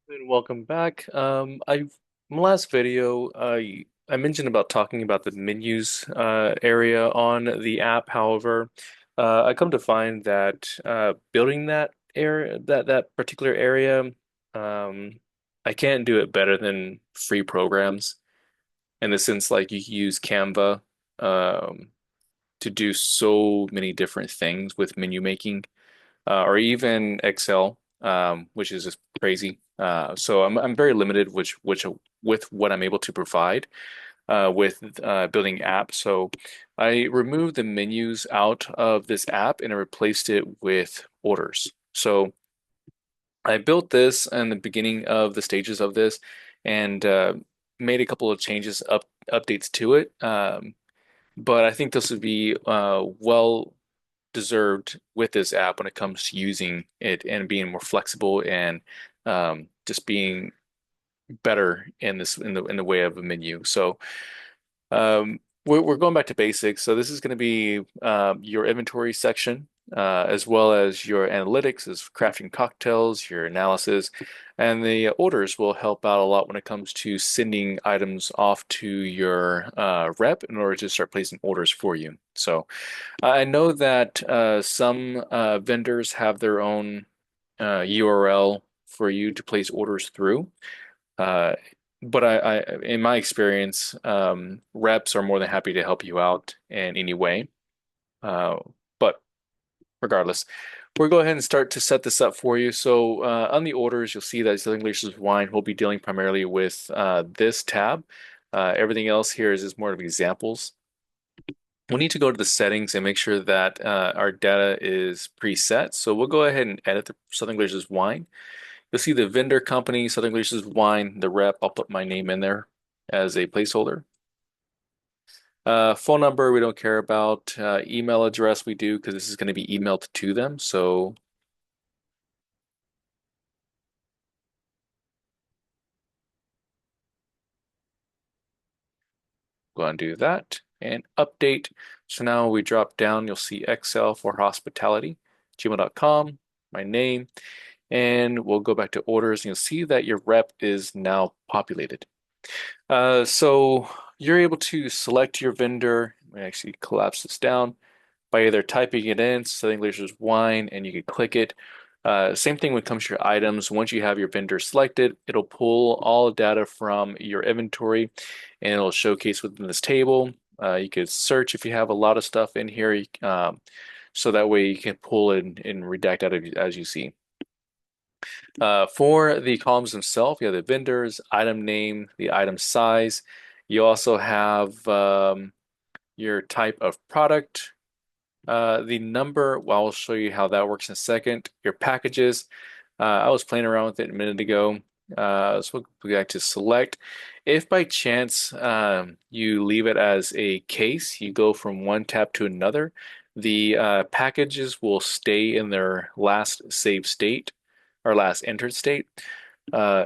And welcome back. In the last video, I mentioned about talking about the menus area on the app. However, I come to find that building that area, that particular area, um, I can't do it better than free programs. In the sense, like you can use Canva um, to do so many different things with menu making or even Excel, which is just crazy. So I'm very limited which with what I'm able to provide with building apps. So I removed the menus out of this app and I replaced it with orders. So I built this in the beginning of the stages of this and made a couple of changes updates to it. But I think this would be well deserved with this app when it comes to using it and being more flexible and just being better in the way of a menu. So we're going back to basics. So this is going to be your inventory section, as well as your analytics, as crafting cocktails, your analysis, and the orders will help out a lot when it comes to sending items off to your rep in order to start placing orders for you. So I know that some vendors have their own URL for you to place orders through. Uh, but in my experience, reps are more than happy to help you out in any way. Uh, but regardless, we'll go ahead and start to set this up for you. So on the orders, you'll see that Southern Glazer's Wine will be dealing primarily with this tab. Everything else here is just more of examples. We'll need to go to the settings and make sure that our data is preset. So we'll go ahead and edit the Southern Glazer's Wine. You'll see the vendor company, Southern Glazer's Wine, the rep. I'll put my name in there as a placeholder. Phone number, we don't care about. Email address, we do because this is going to be emailed to them. So go and do that and update. So now we drop down, you'll see Excel for hospitality, gmail.com, my name, and we'll go back to orders and you'll see that your rep is now populated. So you're able to select your vendor. Let me actually collapse this down by either typing it in, Southern Glazer's Wine, and you can click it. Same thing when it comes to your items. Once you have your vendor selected, it'll pull all data from your inventory and it'll showcase within this table. You could search if you have a lot of stuff in here, so that way you can pull and redact out as you see. For the columns themselves, you have the vendors, item name, the item size. You also have your type of product, the number. Well, I'll show you how that works in a second. Your packages. I was playing around with it a minute ago. So we'll go back to select. If by chance you leave it as a case, you go from one tab to another, the packages will stay in their last saved state or last entered state. Uh,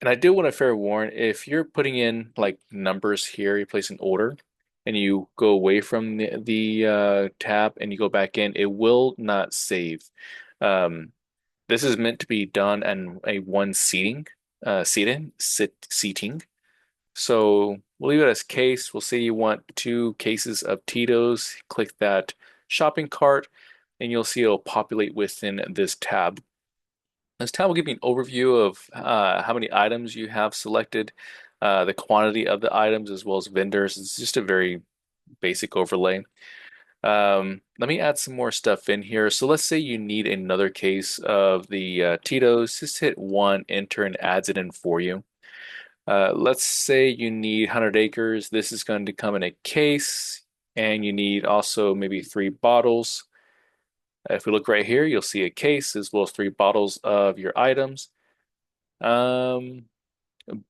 and I do want to fair warn, if you're putting in like numbers here, you place an order and you go away from the tab and you go back in, it will not save. Um, this is meant to be done in a one seating. So we'll leave it as case. We'll say you want 2 cases of Tito's. Click that shopping cart, and you'll see it'll populate within this tab. This tab will give you an overview of how many items you have selected, the quantity of the items, as well as vendors. It's just a very basic overlay. Let me add some more stuff in here. So let's say you need another case of the Tito's. Just hit one, enter, and adds it in for you. Let's say you need 100 acres. This is going to come in a case, and you need also maybe 3 bottles. If we look right here, you'll see a case as well as 3 bottles of your items. Um,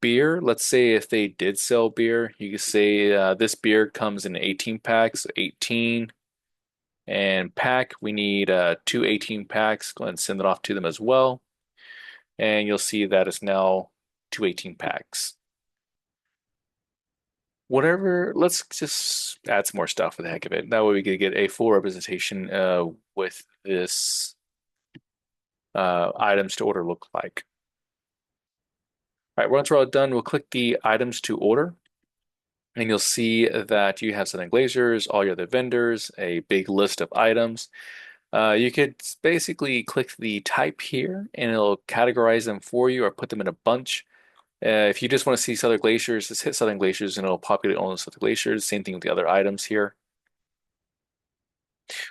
Beer, let's say if they did sell beer, you could say this beer comes in 18 packs, so 18. And pack, we need 2 18 packs. Go ahead and send it off to them as well. And you'll see that it's now 2 18 packs. Whatever, let's just add some more stuff for the heck of it. That way we could get a full representation with this items to order look like. All right, once we're all done, we'll click the items to order, and you'll see that you have Southern Glazers, all your other vendors, a big list of items. You could basically click the type here, and it'll categorize them for you or put them in a bunch. If you just want to see Southern Glaciers, just hit Southern Glaciers and it'll populate all the Southern Glaciers. Same thing with the other items here.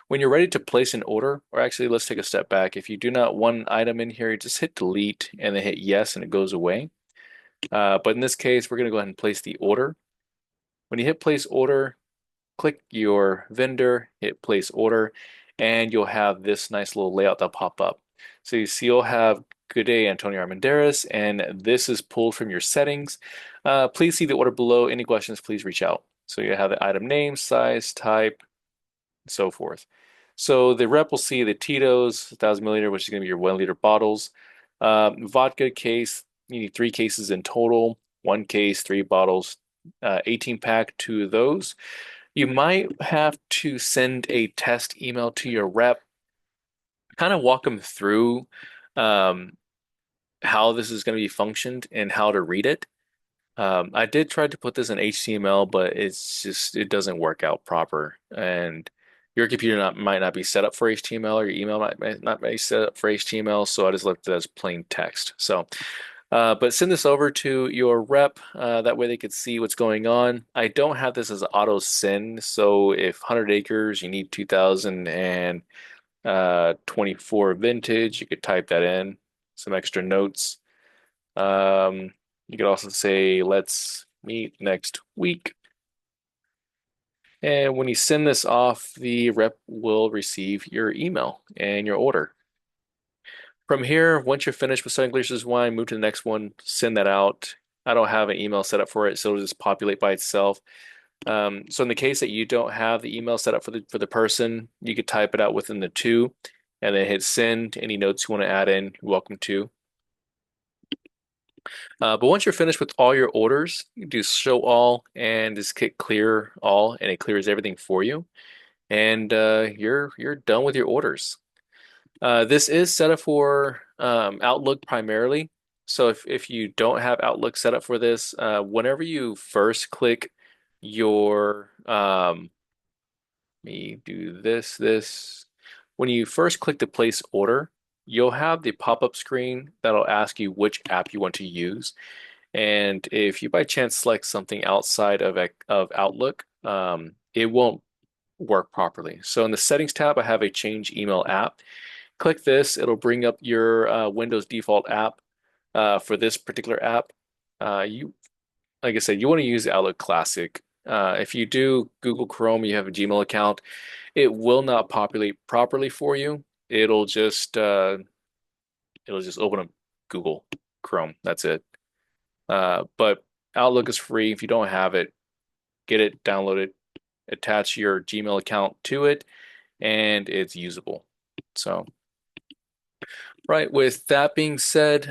When you're ready to place an order, or actually let's take a step back. If you do not want an item in here, just hit delete and then hit yes and it goes away. But in this case, we're going to go ahead and place the order. When you hit place order, click your vendor, hit place order, and you'll have this nice little layout that'll pop up. So you see you'll have Good day, Antonio Armendariz, and this is pulled from your settings. Please see the order below. Any questions, please reach out. So you have the item name, size, type, and so forth. So the rep will see the Tito's 1,000 milliliter, which is going to be your 1 liter bottles. Vodka case, you need 3 cases in total. 1 case, 3 bottles, 18 pack to those. You might have to send a test email to your rep, kind of walk them through um, how this is going to be functioned and how to read it. I did try to put this in HTML, but it doesn't work out proper. And your computer might not be set up for HTML, or your email might not be set up for HTML, so I just left it as plain text. So, but send this over to your rep. That way they could see what's going on. I don't have this as auto send, so if 100 acres, you need 2024 vintage, you could type that in, some extra notes. Um, you could also say, let's meet next week. And when you send this off, the rep will receive your email and your order. From here, once you're finished with Southern Glacier's wine, move to the next one, send that out. I don't have an email set up for it, so it'll just populate by itself. So in the case that you don't have the email set up for the person, you could type it out within the two, and then hit send. Any notes you want to add in, you're welcome to. But once you're finished with all your orders, you do show all and just click clear all, and it clears everything for you. And you're done with your orders. This is set up for Outlook primarily. So if you don't have Outlook set up for this, whenever you first click your let me do this. When you first click the place order, you'll have the pop-up screen that'll ask you which app you want to use. And if you by chance select something outside of Outlook, it won't work properly. So in the settings tab, I have a change email app. Click this, it'll bring up your Windows default app for this particular app. Like I said, you want to use Outlook Classic. If you do Google Chrome, you have a Gmail account, it will not populate properly for you. It'll just open up Google Chrome. That's it. But Outlook is free. If you don't have it, get it, download it, attach your Gmail account to it, and it's usable. So, right, with that being said,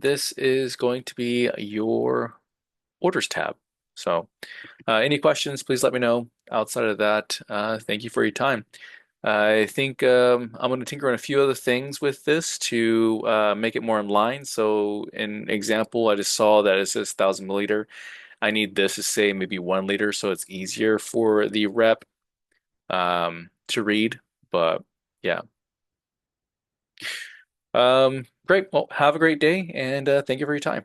this is going to be your orders tab. So, any questions, please let me know. Outside of that, thank you for your time. I think I'm going to tinker on a few other things with this to make it more in line. So, in example, I just saw that it says 1,000 milliliter. I need this to say maybe 1 liter, so it's easier for the rep to read. But yeah, great. Well, have a great day, and thank you for your time.